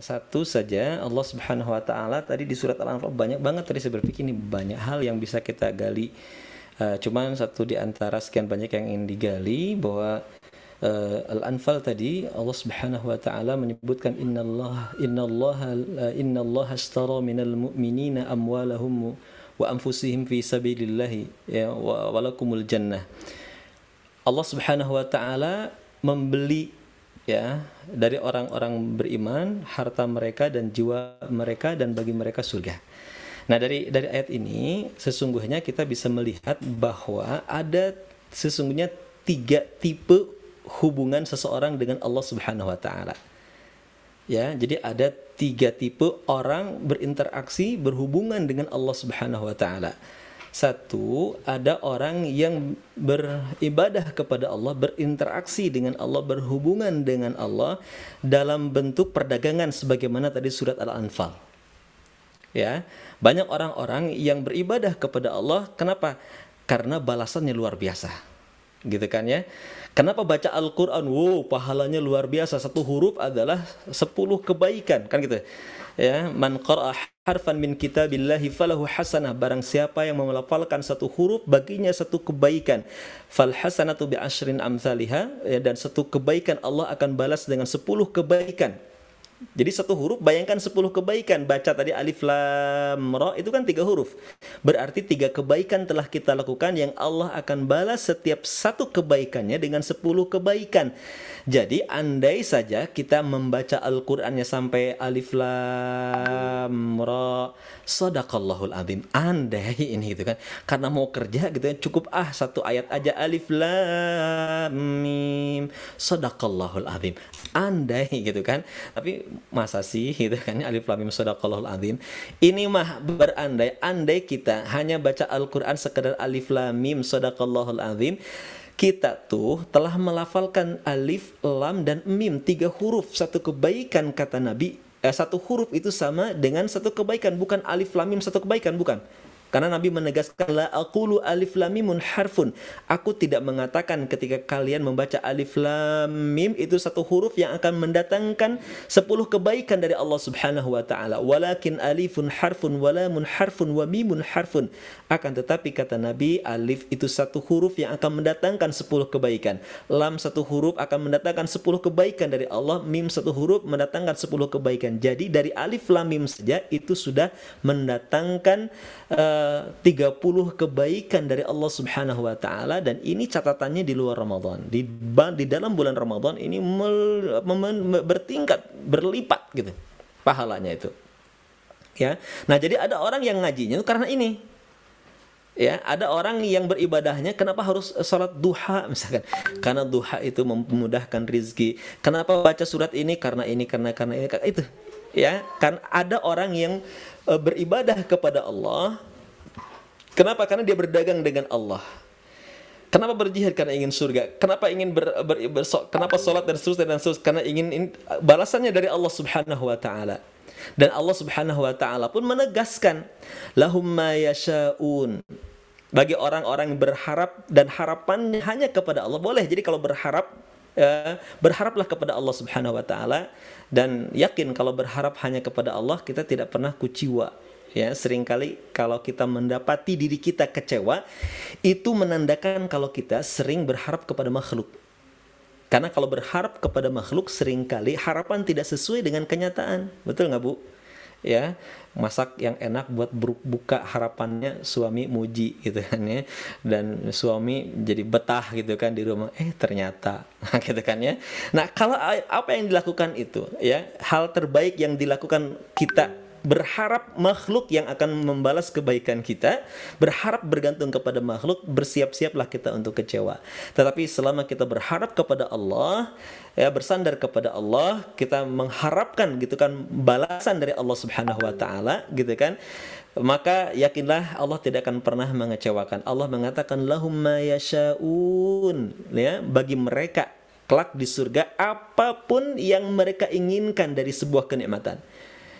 satu saja. Allah Subhanahu wa taala tadi di surat Al-Anfal banyak banget, tadi saya berpikir ini banyak hal yang bisa kita gali. Cuman satu di antara sekian banyak yang ingin digali, bahwa Al-Anfal tadi Allah Subhanahu wa taala menyebutkan innallaha ashtara minal mu'minina amwalahum wa anfusihim fi sabilillah ya walakumul jannah. Allah Subhanahu wa taala membeli ya dari orang-orang beriman harta mereka dan jiwa mereka, dan bagi mereka surga. Nah, dari ayat ini sesungguhnya kita bisa melihat bahwa ada sesungguhnya 3 tipe hubungan seseorang dengan Allah Subhanahu wa taala. Ya, jadi ada 3 tipe orang berinteraksi, berhubungan dengan Allah Subhanahu wa taala. Satu, ada orang yang beribadah kepada Allah, berinteraksi dengan Allah, berhubungan dengan Allah dalam bentuk perdagangan sebagaimana tadi surat Al-Anfal. Ya, banyak orang-orang yang beribadah kepada Allah, kenapa? Karena balasannya luar biasa. Gitu kan ya. Kenapa baca Al-Qur'an? Wow, pahalanya luar biasa. 1 huruf adalah 10 kebaikan, kan gitu. Ya, man qara'a harfan min kitabillahi falahu hasanah, barang siapa yang melafalkan 1 huruf baginya 1 kebaikan. Fal hasanatu bi asyrin amsalha, ya, dan 1 kebaikan Allah akan balas dengan 10 kebaikan. Jadi 1 huruf bayangkan 10 kebaikan. Baca tadi alif lam ra itu kan 3 huruf. Berarti 3 kebaikan telah kita lakukan yang Allah akan balas setiap 1 kebaikannya dengan 10 kebaikan. Jadi andai saja kita membaca Al-Qur'annya sampai alif lam ra, shadaqallahul azim. Andai ini gitu kan. Karena mau kerja gitu kan, cukup 1 ayat aja, alif lam mim, shadaqallahul azim. Andai gitu kan. Tapi masa sih gitu kan, alif lam mim shadaqallahul azim. Ini mah berandai-andai kita hanya baca Al-Qur'an sekedar alif lam mim shadaqallahul azim, kita tuh telah melafalkan alif, lam, dan mim 3 huruf, 1 kebaikan kata Nabi. 1 huruf itu sama dengan 1 kebaikan, bukan alif lam mim 1 kebaikan, bukan. Karena Nabi menegaskan, la aqulu alif lam mimun harfun. Aku tidak mengatakan ketika kalian membaca alif lam mim itu 1 huruf yang akan mendatangkan 10 kebaikan dari Allah Subhanahu wa taala. Walakin alifun harfun wa lamun harfun wa mimun harfun. Akan tetapi kata Nabi, alif itu 1 huruf yang akan mendatangkan 10 kebaikan. Lam 1 huruf akan mendatangkan 10 kebaikan dari Allah. Mim 1 huruf mendatangkan 10 kebaikan. Jadi dari alif lam mim saja itu sudah mendatangkan 30 kebaikan dari Allah Subhanahu wa taala, dan ini catatannya di luar Ramadan. Di dalam bulan Ramadan ini bertingkat, berlipat gitu pahalanya itu. Ya. Nah, jadi ada orang yang ngajinya itu karena ini. Ya, ada orang yang beribadahnya kenapa harus sholat duha misalkan? Karena duha itu memudahkan rizki. Kenapa baca surat ini? Karena ini, karena ini, karena itu. Ya, kan ada orang yang beribadah kepada Allah. Kenapa? Karena dia berdagang dengan Allah. Kenapa berjihad? Karena ingin surga. Kenapa ingin kenapa sholat dan seterusnya? Karena ingin balasannya dari Allah Subhanahu wa taala. Dan Allah Subhanahu wa taala pun menegaskan, lahum ma yasha'un. Bagi orang-orang yang berharap dan harapannya hanya kepada Allah. Boleh. Jadi kalau berharap, berharaplah kepada Allah Subhanahu wa taala, dan yakin kalau berharap hanya kepada Allah kita tidak pernah kuciwa. Ya, seringkali kalau kita mendapati diri kita kecewa, itu menandakan kalau kita sering berharap kepada makhluk. Karena kalau berharap kepada makhluk, seringkali harapan tidak sesuai dengan kenyataan. Betul nggak, Bu? Ya, masak yang enak buat buka, harapannya suami muji gitu kan ya, dan suami jadi betah gitu kan di rumah, ternyata gitu kan ya. Nah, kalau apa yang dilakukan itu ya, hal terbaik yang dilakukan kita berharap makhluk yang akan membalas kebaikan kita, berharap bergantung kepada makhluk, bersiap-siaplah kita untuk kecewa. Tetapi selama kita berharap kepada Allah, ya, bersandar kepada Allah, kita mengharapkan gitu kan balasan dari Allah Subhanahu wa taala gitu kan, maka yakinlah Allah tidak akan pernah mengecewakan. Allah mengatakan lahum ma yasha'un, ya, bagi mereka kelak di surga apapun yang mereka inginkan dari sebuah kenikmatan.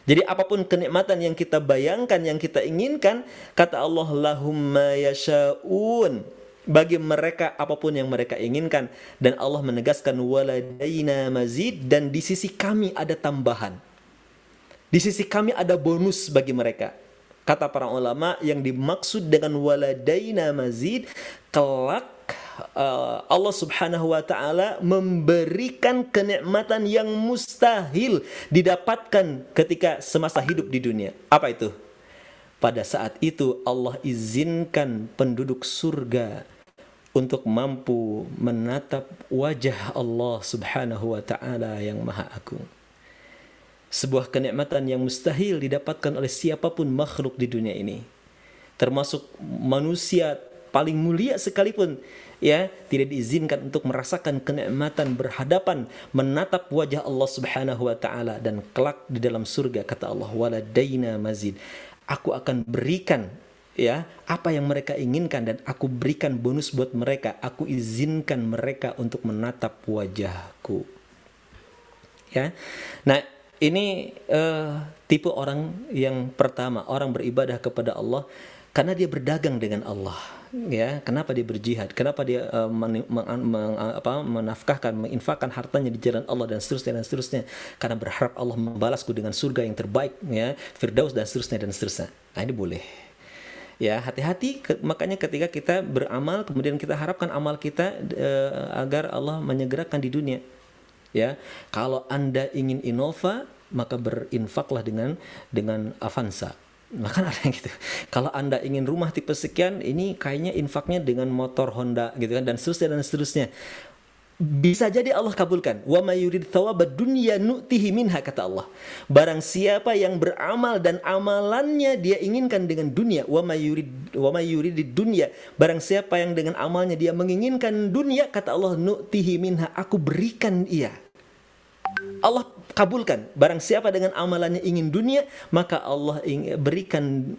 Jadi apapun kenikmatan yang kita bayangkan, yang kita inginkan, kata Allah, lahum ma yasha'un, bagi mereka apapun yang mereka inginkan. Dan Allah menegaskan waladaina mazid, dan di sisi kami ada tambahan. Di sisi kami ada bonus bagi mereka. Kata para ulama, yang dimaksud dengan waladaina mazid, kelak Allah Subhanahu wa taala memberikan kenikmatan yang mustahil didapatkan ketika semasa hidup di dunia. Apa itu? Pada saat itu Allah izinkan penduduk surga untuk mampu menatap wajah Allah Subhanahu wa taala yang Maha Agung. Sebuah kenikmatan yang mustahil didapatkan oleh siapapun makhluk di dunia ini. Termasuk manusia paling mulia sekalipun, ya, tidak diizinkan untuk merasakan kenikmatan berhadapan menatap wajah Allah Subhanahu wa taala. Dan kelak di dalam surga kata Allah, waladaina mazid. Aku akan berikan, ya, apa yang mereka inginkan, dan aku berikan bonus buat mereka. Aku izinkan mereka untuk menatap wajahku. Ya. Nah, ini tipe orang yang pertama, orang beribadah kepada Allah karena dia berdagang dengan Allah. Ya, kenapa dia berjihad? Kenapa dia menafkahkan, menginfakkan hartanya di jalan Allah dan seterusnya dan seterusnya? Karena berharap Allah membalasku dengan surga yang terbaik, ya, Firdaus dan seterusnya dan seterusnya. Nah, ini boleh. Ya, hati-hati makanya ketika kita beramal kemudian kita harapkan amal kita agar Allah menyegerakan di dunia. Ya, kalau Anda ingin Innova, maka berinfaklah dengan Avanza. Maka ada yang gitu. Kalau Anda ingin rumah tipe sekian, ini kayaknya infaknya dengan motor Honda gitu kan, dan seterusnya dan seterusnya. Bisa jadi Allah kabulkan. Wa may yurid thawabad dunya nu'tihi minha, kata Allah. Barang siapa yang beramal dan amalannya dia inginkan dengan dunia, wa may yurid dunya, barang siapa yang dengan amalnya dia menginginkan dunia, kata Allah, nu'tihi minha, aku berikan ia. Allah kabulkan. Barang siapa dengan amalannya ingin dunia, maka Allah berikan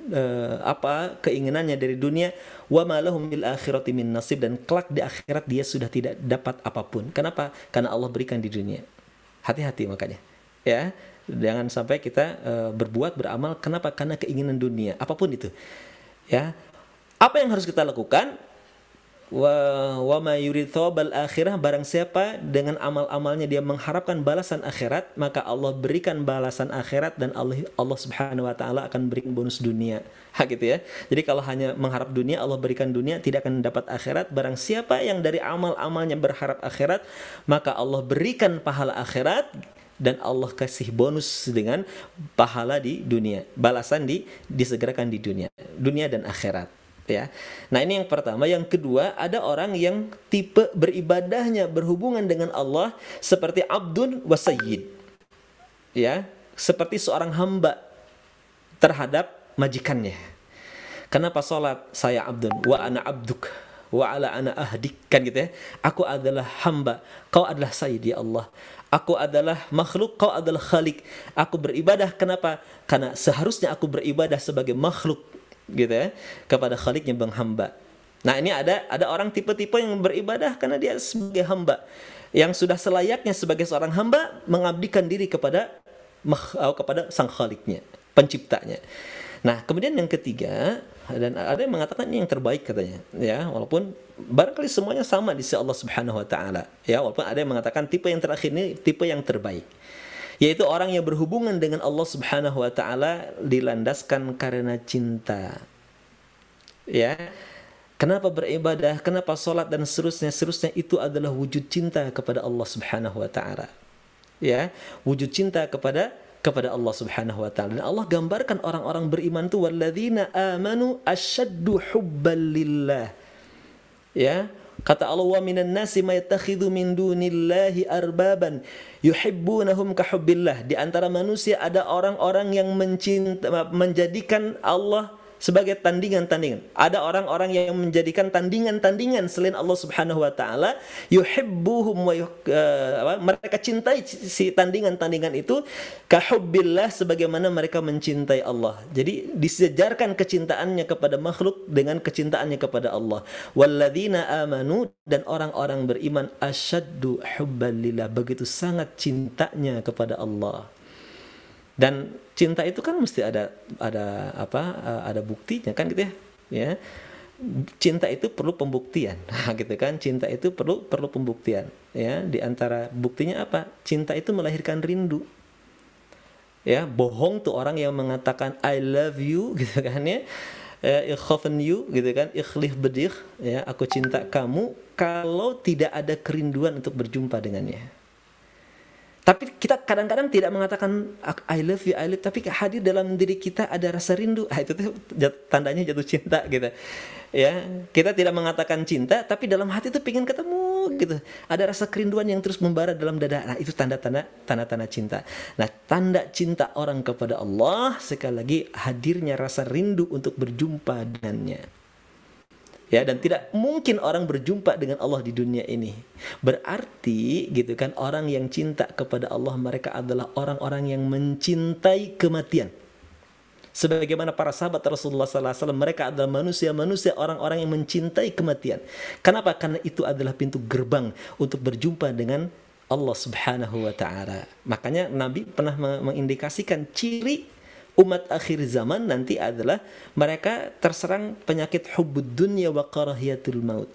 keinginannya dari dunia. Wa ma lahum bil akhirati min nasib, dan kelak di akhirat dia sudah tidak dapat apapun. Kenapa? Karena Allah berikan di dunia. Hati-hati makanya. Ya, jangan sampai kita berbuat, beramal kenapa? Karena keinginan dunia, apapun itu. Ya. Apa yang harus kita lakukan? Wa ma yurid thawabal akhirah, barang siapa dengan amal-amalnya dia mengharapkan balasan akhirat, maka Allah berikan balasan akhirat, dan Allah Subhanahu wa taala akan berikan bonus dunia. Gitu ya. Jadi kalau hanya mengharap dunia, Allah berikan dunia, tidak akan dapat akhirat. Barang siapa yang dari amal-amalnya berharap akhirat, maka Allah berikan pahala akhirat, dan Allah kasih bonus dengan pahala di dunia. Balasan disegerakan di dunia dan akhirat. Ya. Nah, ini yang pertama. Yang kedua, ada orang yang tipe beribadahnya berhubungan dengan Allah seperti abdun wa sayyid. Ya, seperti seorang hamba terhadap majikannya. Kenapa salat? Saya abdun wa ana abduk wa ala ana ahdik, kan gitu ya. Aku adalah hamba, kau adalah sayyid, ya Allah. Aku adalah makhluk, kau adalah khalik. Aku beribadah, kenapa? Karena seharusnya aku beribadah sebagai makhluk, gitu ya, kepada khaliknya, bang hamba. Nah, ini ada orang tipe-tipe yang beribadah karena dia sebagai hamba, yang sudah selayaknya sebagai seorang hamba mengabdikan diri kepada sang khaliknya, penciptanya. Nah, kemudian yang ketiga, dan ada yang mengatakan ini yang terbaik katanya, ya, walaupun barangkali semuanya sama di sisi Allah Subhanahu wa taala, ya, walaupun ada yang mengatakan tipe yang terakhir ini tipe yang terbaik, yaitu orang yang berhubungan dengan Allah Subhanahu wa taala dilandaskan karena cinta. Ya. Kenapa beribadah, kenapa salat dan seterusnya itu adalah wujud cinta kepada Allah Subhanahu wa taala. Ya, wujud cinta kepada Allah Subhanahu wa taala. Dan Allah gambarkan orang-orang beriman itu walladzina amanu asyaddu hubban lillah. Ya. Kata Allah, wa minan nasi may yattakhidhu min dunillahi arbaban yuhibbunahum ka hubbillah. Di antara manusia ada orang-orang yang menjadikan Allah sebagai tandingan-tandingan. Ada orang-orang yang menjadikan tandingan-tandingan selain Allah Subhanahu wa taala, yuhibbuhum wa mereka cintai si tandingan-tandingan itu ka hubbillah, sebagaimana mereka mencintai Allah. Jadi disejarkan kecintaannya kepada makhluk dengan kecintaannya kepada Allah. Walladzina amanu, dan orang-orang beriman asyaddu hubban lillah, begitu sangat cintanya kepada Allah. Dan cinta itu kan mesti ada buktinya, kan gitu ya. Ya. Cinta itu perlu pembuktian. Gitu kan. Cinta itu perlu pembuktian, ya. Di antara buktinya apa? Cinta itu melahirkan rindu. Ya, bohong tuh orang yang mengatakan I love you gitu kan ya. Ikhafen you gitu kan, ikhlih bedih ya, aku cinta kamu, kalau tidak ada kerinduan untuk berjumpa dengannya. Tapi kita kadang-kadang tidak mengatakan I love you, I love, tapi hadir dalam diri kita ada rasa rindu. Itu tuh tandanya jatuh cinta gitu. Ya, kita tidak mengatakan cinta, tapi dalam hati tuh pengen ketemu gitu. Ada rasa kerinduan yang terus membara dalam dada. Nah, itu tanda-tanda cinta. Nah, tanda cinta orang kepada Allah sekali lagi hadirnya rasa rindu untuk berjumpa dengannya. Ya, dan tidak mungkin orang berjumpa dengan Allah di dunia ini. Berarti gitu kan, orang yang cinta kepada Allah mereka adalah orang-orang yang mencintai kematian. Sebagaimana para sahabat Rasulullah SAW, mereka adalah manusia-manusia, orang-orang yang mencintai kematian. Kenapa? Karena itu adalah pintu gerbang untuk berjumpa dengan Allah Subhanahu wa Ta'ala. Makanya Nabi pernah mengindikasikan ciri umat akhir zaman nanti adalah mereka terserang penyakit hubbud dunya wa karahiyatul maut.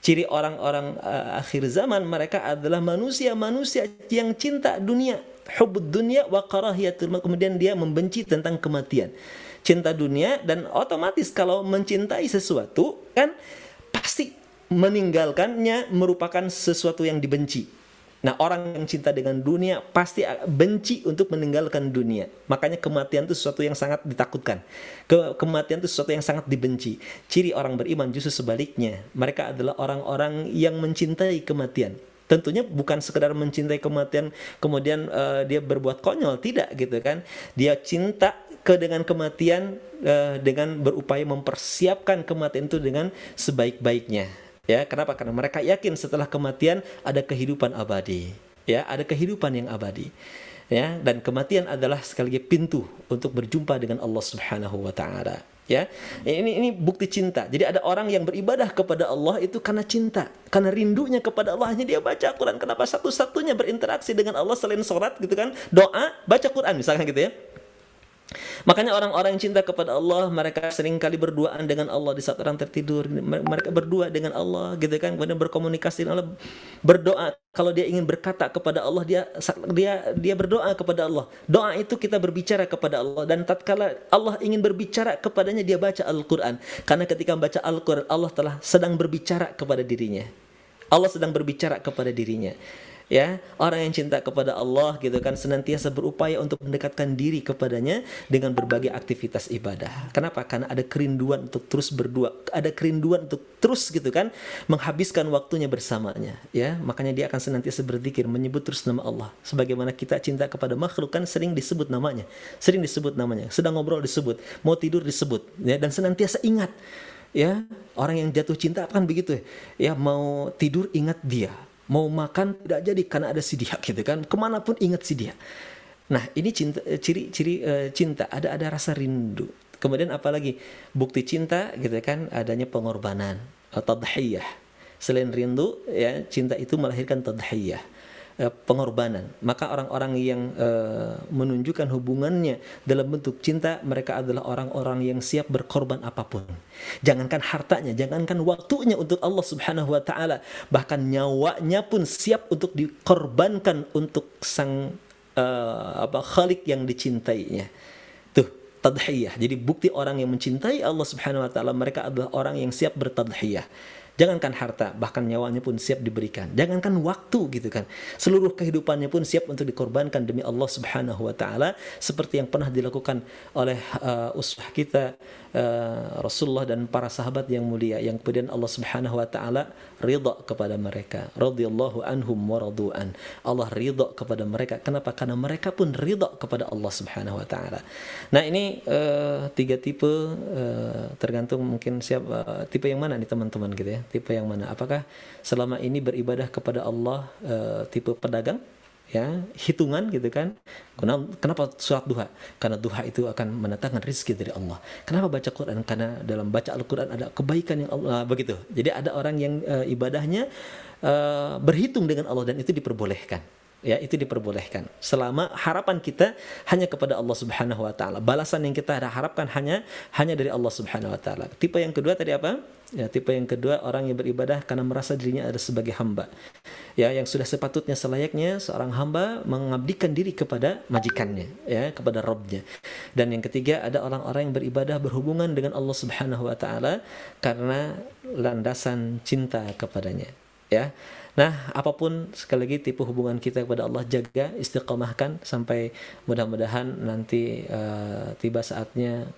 Ciri orang-orang akhir zaman mereka adalah manusia-manusia yang cinta dunia, hubbud dunya wa karahiyatul maut, kemudian dia membenci tentang kematian. Cinta dunia, dan otomatis kalau mencintai sesuatu kan pasti meninggalkannya merupakan sesuatu yang dibenci. Nah, orang yang cinta dengan dunia pasti benci untuk meninggalkan dunia. Makanya kematian itu sesuatu yang sangat ditakutkan. Kematian itu sesuatu yang sangat dibenci. Ciri orang beriman justru sebaliknya. Mereka adalah orang-orang yang mencintai kematian. Tentunya bukan sekedar mencintai kematian kemudian dia berbuat konyol, tidak gitu kan. Dia cinta dengan kematian dengan berupaya mempersiapkan kematian itu dengan sebaik-baiknya. Ya, kenapa? Karena mereka yakin setelah kematian ada kehidupan abadi. Ya, ada kehidupan yang abadi. Ya, dan kematian adalah sekali lagi pintu untuk berjumpa dengan Allah Subhanahu wa Ta'ala. Ya, ini bukti cinta. Jadi ada orang yang beribadah kepada Allah itu karena cinta, karena rindunya kepada Allah. Hanya dia baca Quran. Kenapa? Satu-satunya berinteraksi dengan Allah selain sholat gitu kan, doa, baca Quran misalkan gitu ya. Makanya orang-orang yang cinta kepada Allah, mereka sering kali berduaan dengan Allah di saat orang tertidur. Mereka berdua dengan Allah gitu kan, kemudian berkomunikasi dengan Allah, berdoa. Kalau dia ingin berkata kepada Allah, dia berdoa kepada Allah. Doa itu kita berbicara kepada Allah, dan tatkala Allah ingin berbicara kepadanya, dia baca Al-Qur'an. Karena ketika membaca Al-Qur'an, Allah sedang berbicara kepada dirinya. Allah sedang berbicara kepada dirinya. Ya, orang yang cinta kepada Allah gitu kan senantiasa berupaya untuk mendekatkan diri kepadanya dengan berbagai aktivitas ibadah. Kenapa? Karena ada kerinduan untuk terus berdua, ada kerinduan untuk terus gitu kan menghabiskan waktunya bersamanya. Ya, makanya dia akan senantiasa berzikir, menyebut terus nama Allah. Sebagaimana kita cinta kepada makhluk kan sering disebut namanya, sedang ngobrol disebut, mau tidur disebut, ya, dan senantiasa ingat. Ya, orang yang jatuh cinta kan begitu ya, mau tidur ingat dia. Mau makan tidak jadi karena ada si dia gitu kan. Kemanapun ingat si dia. Nah, ini cinta, ciri-ciri cinta, ada rasa rindu. Kemudian apalagi bukti cinta gitu kan, adanya pengorbanan, tadhiyah. Selain rindu ya, cinta itu melahirkan tadhiyah, pengorbanan. Maka orang-orang yang menunjukkan hubungannya dalam bentuk cinta, mereka adalah orang-orang yang siap berkorban apapun. Jangankan hartanya, jangankan waktunya untuk Allah Subhanahu wa Ta'ala, bahkan nyawanya pun siap untuk dikorbankan untuk sang Khalik yang dicintainya. Tuh, tadhiyah. Jadi bukti orang yang mencintai Allah Subhanahu wa Ta'ala, mereka adalah orang yang siap bertadhiyah. Jangankan harta, bahkan nyawanya pun siap diberikan. Jangankan waktu gitu kan. Seluruh kehidupannya pun siap untuk dikorbankan demi Allah Subhanahu wa Ta'ala, seperti yang pernah dilakukan oleh uswah kita Rasulullah dan para sahabat yang mulia, yang kemudian Allah Subhanahu wa Ta'ala ridha kepada mereka. Radhiyallahu anhum wa radu'an. Allah ridha kepada mereka. Kenapa? Karena mereka pun ridha kepada Allah Subhanahu wa Ta'ala. Nah, ini tiga tipe, tergantung mungkin tipe yang mana nih teman-teman gitu ya. Tipe yang mana? Apakah selama ini beribadah kepada Allah tipe pedagang, ya, hitungan gitu kan? Kenapa sholat duha? Karena duha itu akan mendatangkan rezeki dari Allah. Kenapa baca Quran? Karena dalam baca Al-Quran ada kebaikan yang Allah, begitu. Jadi ada orang yang ibadahnya berhitung dengan Allah, dan itu diperbolehkan. ya itu diperbolehkan. Selama harapan kita hanya kepada Allah Subhanahu wa taala. Balasan yang kita harapkan hanya dari Allah Subhanahu wa taala. Tipe yang kedua tadi apa? Ya, tipe yang kedua orang yang beribadah karena merasa dirinya ada sebagai hamba. Ya, yang sudah sepatutnya selayaknya seorang hamba mengabdikan diri kepada majikannya, ya, kepada Rabbnya. Dan yang ketiga ada orang-orang yang beribadah berhubungan dengan Allah Subhanahu wa taala karena landasan cinta kepadanya, ya. Nah, apapun sekali lagi tipe hubungan kita kepada Allah, jaga, istiqomahkan sampai mudah-mudahan nanti tiba saatnya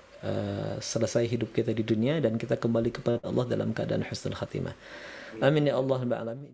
selesai hidup kita di dunia dan kita kembali kepada Allah dalam keadaan husnul khatimah. Amin ya Allah, Mbak Alamin.